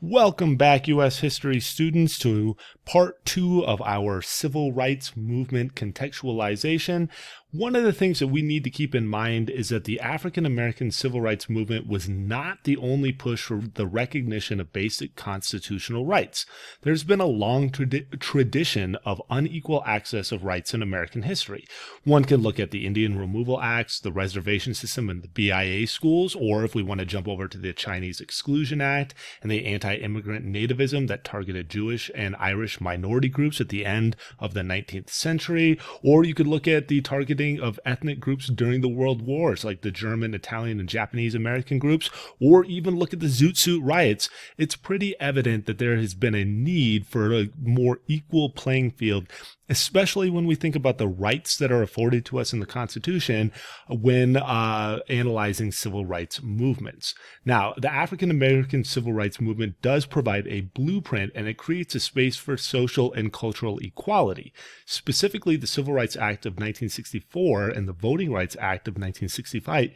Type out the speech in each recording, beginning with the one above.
Welcome back, U.S. history students, to part 2 of our civil rights movement contextualization. One of the things that we need to keep in mind is that the African American civil rights movement was not the only push for the recognition of basic constitutional rights. There's been a long tradition of unequal access of rights in American history. One can look at the Indian Removal Acts, the reservation system, and the BIA schools, or if we want to jump over to the Chinese Exclusion Act and the anti-immigrant nativism that targeted Jewish and Irish minority groups at the end of the 19th century, or you could look at the targeting of ethnic groups during the world wars, like the German, Italian, and Japanese American groups, or even look at the Zoot Suit riots. It's pretty evident that there has been a need for a more equal playing field, especially when we think about the rights that are afforded to us in the Constitution when analyzing civil rights movements. Now, the African American civil rights movement does provide a blueprint, and it creates a space for social and cultural equality. Specifically, the Civil Rights Act of 1964 and the Voting Rights Act of 1965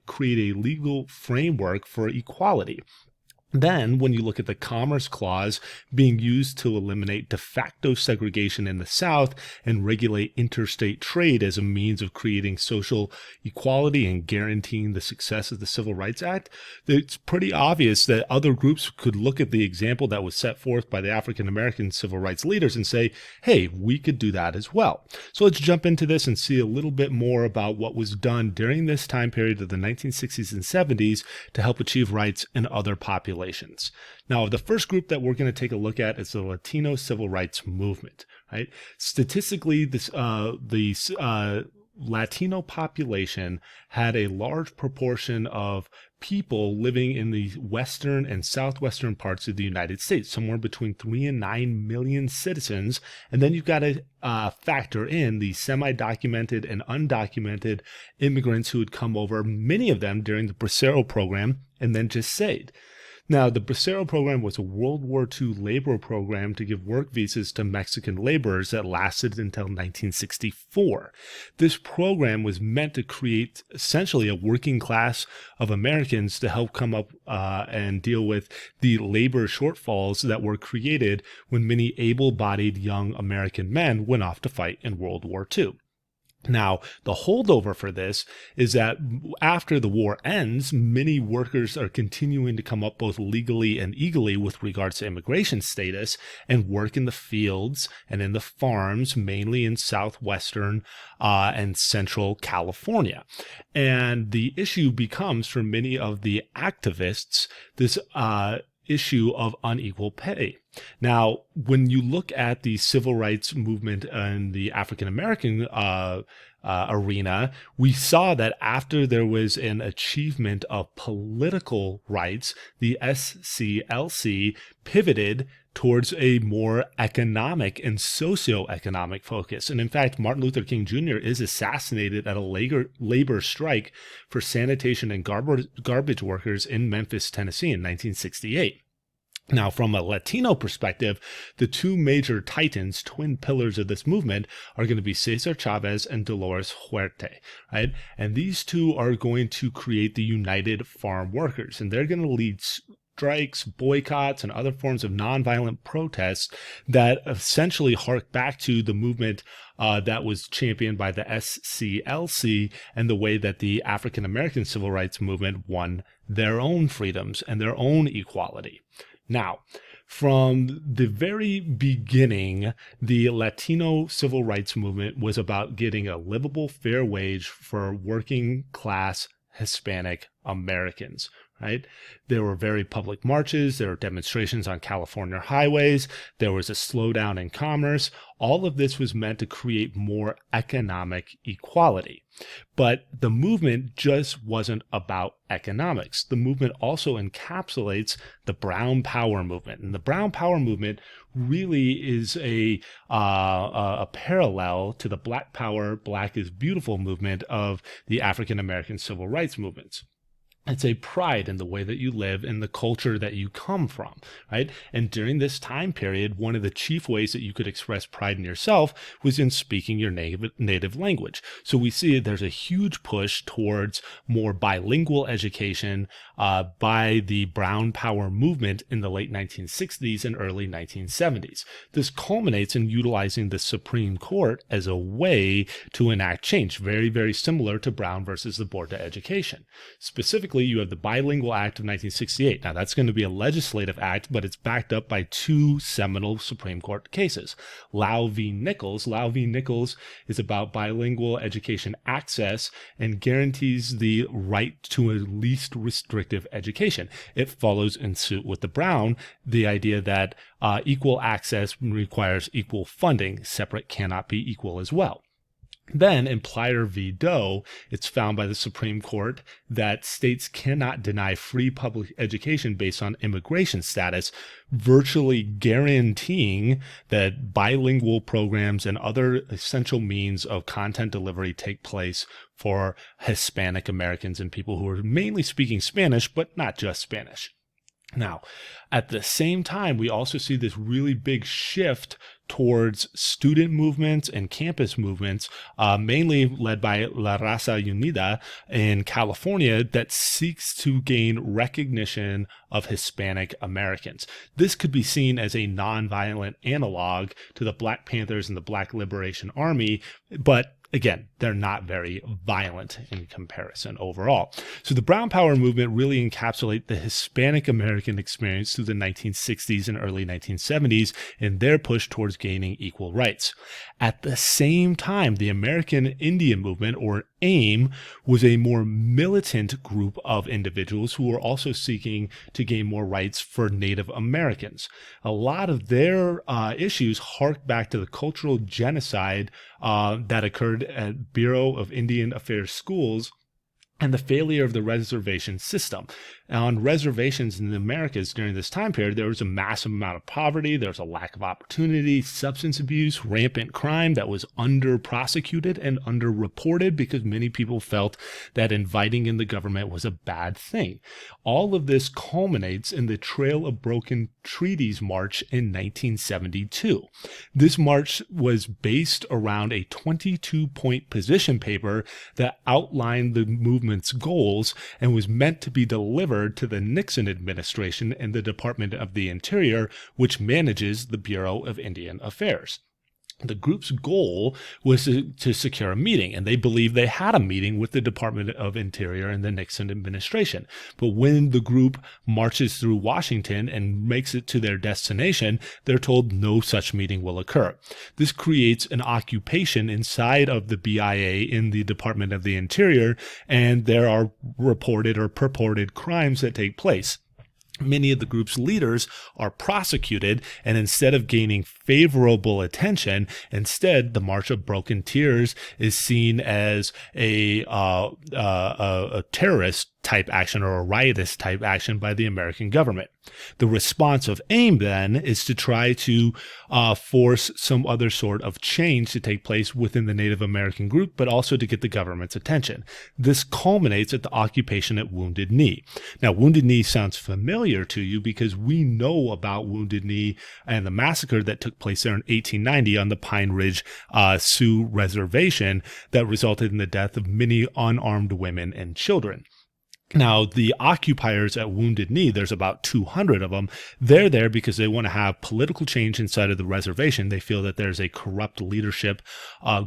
create a legal framework for equality. Then, when you look at the Commerce Clause being used to eliminate de facto segregation in the South and regulate interstate trade as a means of creating social equality and guaranteeing the success of the Civil Rights Act, it's pretty obvious that other groups could look at the example that was set forth by the African American civil rights leaders and say, hey, we could do that as well. So let's jump into this and see a little bit more about what was done during this time period of the 1960s and 70s to help achieve rights in other populations. Now, the first group that we're going to take a look at is the Latino civil rights movement. Right? Statistically, the Latino population had a large proportion of people living in the western and southwestern parts of the United States, somewhere between 3 and 9 million citizens. And then you've got to factor in the semi-documented and undocumented immigrants who had come over, many of them during the Bracero program, and then just stayed. Now, the Bracero program was a World War II labor program to give work visas to Mexican laborers that lasted until 1964. This program was meant to create essentially a working class of Americans to help come up and deal with the labor shortfalls that were created when many able-bodied young American men went off to fight in World War II. Now, the holdover for this is that after the war ends, many workers are continuing to come up both legally and illegally with regards to immigration status and work in the fields and in the farms, mainly in southwestern and central California. And the issue becomes, for many of the activists, this issue of unequal pay. Now, when you look at the civil rights movement in the African American arena, we saw that after there was an achievement of political rights, the SCLC pivoted towards a more economic and socioeconomic focus. And in fact, Martin Luther King Jr. is assassinated at a labor strike for sanitation and garbage workers in Memphis, Tennessee in 1968. Now, from a Latino perspective, the two major titans, twin pillars of this movement, are going to be Cesar Chavez and Dolores Huerta, right? And these two are going to create the United Farm Workers, and they're going to lead strikes, boycotts, and other forms of nonviolent protests that essentially hark back to the movement that was championed by the SCLC and the way that the African American civil rights movement won their own freedoms and their own equality. Now, from the very beginning, the Latino civil rights movement was about getting a livable, fair wage for working class Hispanic Americans, right? There were very public marches. There were demonstrations on California highways. There was a slowdown in commerce. All of this was meant to create more economic equality. But the movement just wasn't about economics. The movement also encapsulates the Brown Power movement. And the Brown Power movement really is a parallel to the Black Power, Black is Beautiful movement of the African American civil rights movements. It's a pride in the way that you live and the culture that you come from, right? And during this time period, one of the chief ways that you could express pride in yourself was in speaking your native language. So we see there's a huge push towards more bilingual education by the Brown Power movement in the late 1960s and early 1970s. This culminates in utilizing the Supreme Court as a way to enact change, very, very similar to Brown versus the Board of Education. Specifically, you have the Bilingual Act of 1968. Now, that's going to be a legislative act, but it's backed up by two seminal Supreme Court cases. Lau v. Nichols. Lau v. Nichols is about bilingual education access and guarantees the right to a least restrictive education. It follows in suit with the Brown, the idea that equal access requires equal funding. Separate cannot be equal as well. Then in Plyer v. Doe, it's found by the Supreme Court that states cannot deny free public education based on immigration status, virtually guaranteeing that bilingual programs and other essential means of content delivery take place for Hispanic Americans and people who are mainly speaking Spanish, but not just Spanish. Now, at the same time, we also see this really big shift towards student movements and campus movements, mainly led by La Raza Unida in California, that seeks to gain recognition of Hispanic Americans. This could be seen as a nonviolent analog to the Black Panthers and the Black Liberation Army, but again, they're not very violent in comparison overall. So the Brown Power movement really encapsulates the Hispanic American experience through the 1960s and early 1970s in their push towards gaining equal rights. At the same time, the American Indian movement, or AIM, was a more militant group of individuals who were also seeking to gain more rights for Native Americans. A lot of their issues hark back to the cultural genocide that occurred at Bureau of Indian Affairs schools and the failure of the reservation system. On reservations in the Americas during this time period, there was a massive amount of poverty, there was a lack of opportunity, substance abuse, rampant crime that was under-prosecuted and under-reported because many people felt that inviting in the government was a bad thing. All of this culminates in the Trail of Broken Treaties March in 1972. This march was based around a 22-point position paper that outlined the movement's goals and was meant to be delivered to the Nixon administration and the Department of the Interior, which manages the Bureau of Indian Affairs. The group's goal was to secure a meeting, and they believed they had a meeting with the Department of Interior and the Nixon administration. But when the group marches through Washington and makes it to their destination, they're told no such meeting will occur. This creates an occupation inside of the BIA in the Department of the Interior, and there are reported or purported crimes that take place. Many of the group's leaders are prosecuted, and instead of gaining favorable attention, instead the March of Broken Tears is seen as a terrorist type action or a riotous type action by the American government. The response of AIM then is to try to force some other sort of change to take place within the Native American group, but also to get the government's attention. This culminates at the occupation at Wounded Knee. Now, Wounded Knee sounds familiar to you because we know about Wounded Knee and the massacre that took place there in 1890 on the Pine Ridge Sioux Reservation that resulted in the death of many unarmed women and children. Now, the occupiers at Wounded Knee, there's about 200 of them. They're there because they want to have political change inside of the reservation. They feel that there's a corrupt leadership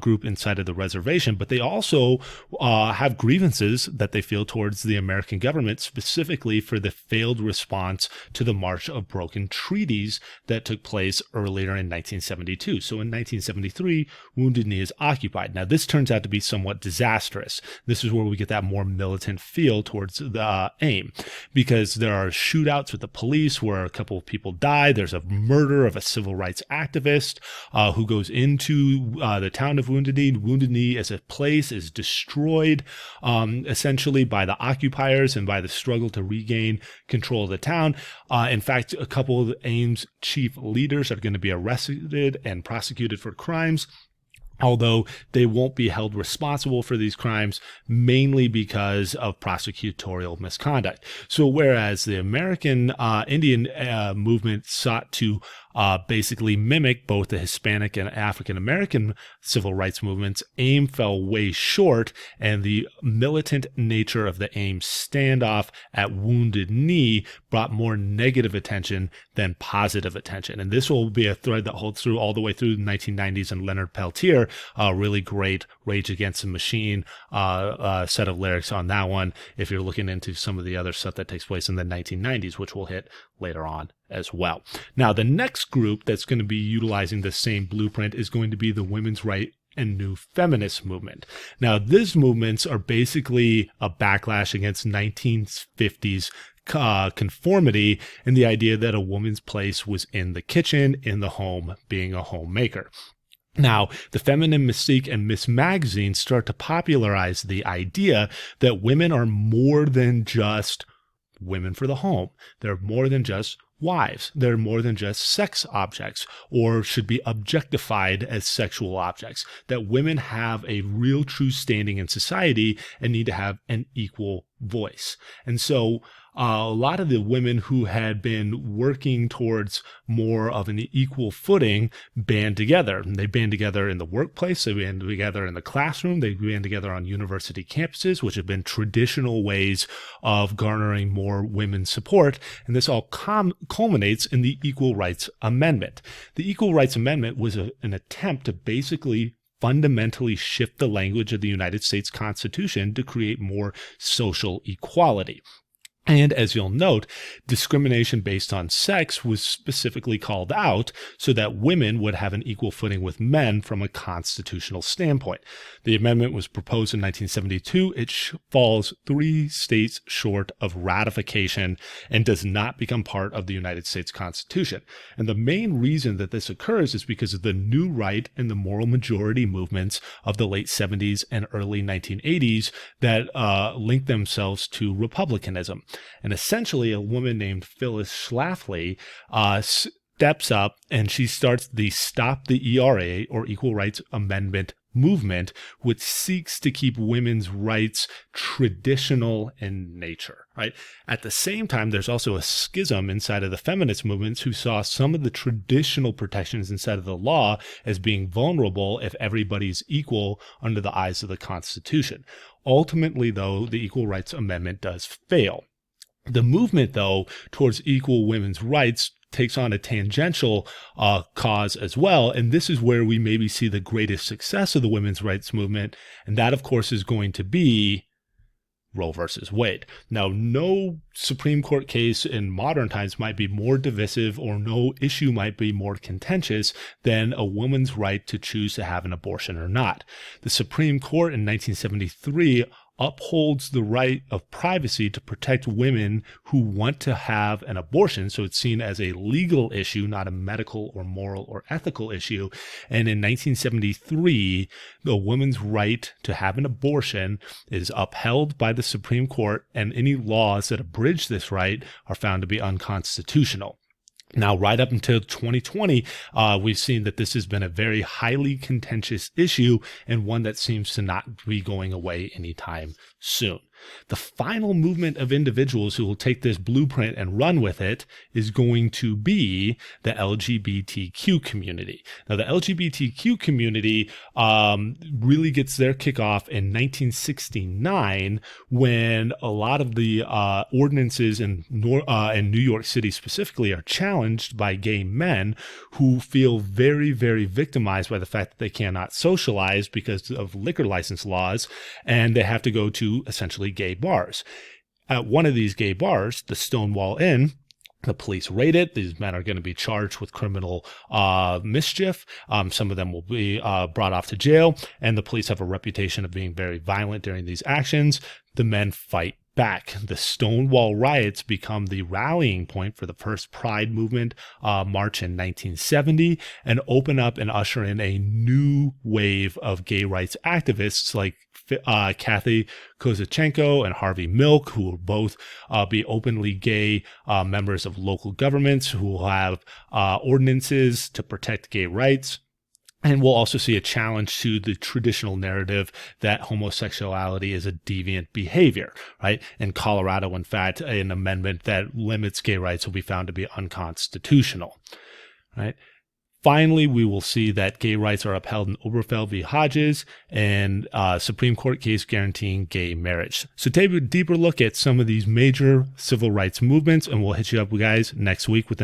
group inside of the reservation, but they also have grievances that they feel towards the American government, specifically for the failed response to the March of Broken Treaties that took place earlier in 1972. So in 1973, Wounded Knee is occupied. Now, this turns out to be somewhat disastrous. This is where we get that more militant feel towards the AIM, because there are shootouts with the police where a couple of people die. There's a murder of a civil rights activist who goes into the town of Wounded Knee. Wounded Knee as a place is destroyed essentially by the occupiers and by the struggle to regain control of the town. In fact, a couple of AIM's chief leaders are going to be arrested and prosecuted for crimes. although they won't be held responsible for these crimes, mainly because of prosecutorial misconduct. So whereas the American Indian movement sought to basically mimic both the Hispanic and African American civil rights movements, AIM fell way short, and the militant nature of the AIM standoff at Wounded Knee brought more negative attention than positive attention. And this will be a thread that holds through all the way through the 1990s, and Leonard Peltier, a really great Rage Against the Machine set of lyrics on that one, if you're looking into some of the other stuff that takes place in the 1990s, which we'll hit later on as well. Now, the next group that's going to be utilizing the same blueprint is going to be the women's right and new feminist movement. Now, these movements are basically a backlash against 1950s conformity and the idea that a woman's place was in the kitchen, in the home, being a homemaker. Now, the Feminine Mystique and Miss Magazine start to popularize the idea that women are more than just women for the home. They're more than just wives. They're more than just sex objects, or should be objectified as sexual objects. That women have a real true standing in society and need to have an equal voice. And so a lot of the women who had been working towards more of an equal footing band together. And they band together in the workplace, they band together in the classroom, they band together on university campuses, which have been traditional ways of garnering more women's support. And this all culminates in the Equal Rights Amendment. The Equal Rights Amendment was an attempt to basically fundamentally shift the language of the United States Constitution to create more social equality. And as you'll note, discrimination based on sex was specifically called out so that women would have an equal footing with men from a constitutional standpoint. The amendment was proposed in 1972. It falls 3 states short of ratification and does not become part of the United States Constitution. And the main reason that this occurs is because of the new right and the moral majority movements of the late 70s and early 1980s that link themselves to republicanism. And essentially, a woman named Phyllis Schlafly steps up and she starts the Stop the ERA, or Equal Rights Amendment movement, which seeks to keep women's rights traditional in nature, right? At the same time, there's also a schism inside of the feminist movements who saw some of the traditional protections inside of the law as being vulnerable if everybody's equal under the eyes of the Constitution. Ultimately, though, the Equal Rights Amendment does fail. The movement, though, towards equal women's rights takes on a tangential cause as well, and this is where we maybe see the greatest success of the women's rights movement, and that, of course, is going to be Roe versus Wade. Now, no Supreme Court case in modern times might be more divisive, or no issue might be more contentious than a woman's right to choose to have an abortion or not. The Supreme Court in 1973 upholds the right of privacy to protect women who want to have an abortion. So it's seen as a legal issue, not a medical or moral or ethical issue. And in 1973, the woman's right to have an abortion is upheld by the Supreme Court, and any laws that abridge this right are found to be unconstitutional. Now, right up until 2020, we've seen that this has been a very highly contentious issue and one that seems to not be going away anytime soon. The final movement of individuals who will take this blueprint and run with it is going to be the LGBTQ community. Now, the LGBTQ community really gets their kickoff in 1969 when a lot of the ordinances in New York City specifically are challenged by gay men who feel very, very victimized by the fact that they cannot socialize because of liquor license laws, and they have to go to essentially gay bars. At one of these gay bars, the Stonewall Inn, the police raid it. These men are going to be charged with criminal mischief. Some of them will be brought off to jail, and the police have a reputation of being very violent during these actions. The men fight back. The Stonewall riots become the rallying point for the first Pride movement march in 1970 and open up and usher in a new wave of gay rights activists like Kathy Kozachenko and Harvey Milk, who will both be openly gay members of local governments who will have ordinances to protect gay rights. And we'll also see a challenge to the traditional narrative that homosexuality is a deviant behavior, right? In Colorado, in fact, an amendment that limits gay rights will be found to be unconstitutional, right? Finally, we will see that gay rights are upheld in Oberfeld v. Hodges and Supreme Court case guaranteeing gay marriage. So take a deeper look at some of these major civil rights movements, and we'll hit you up, guys, next week with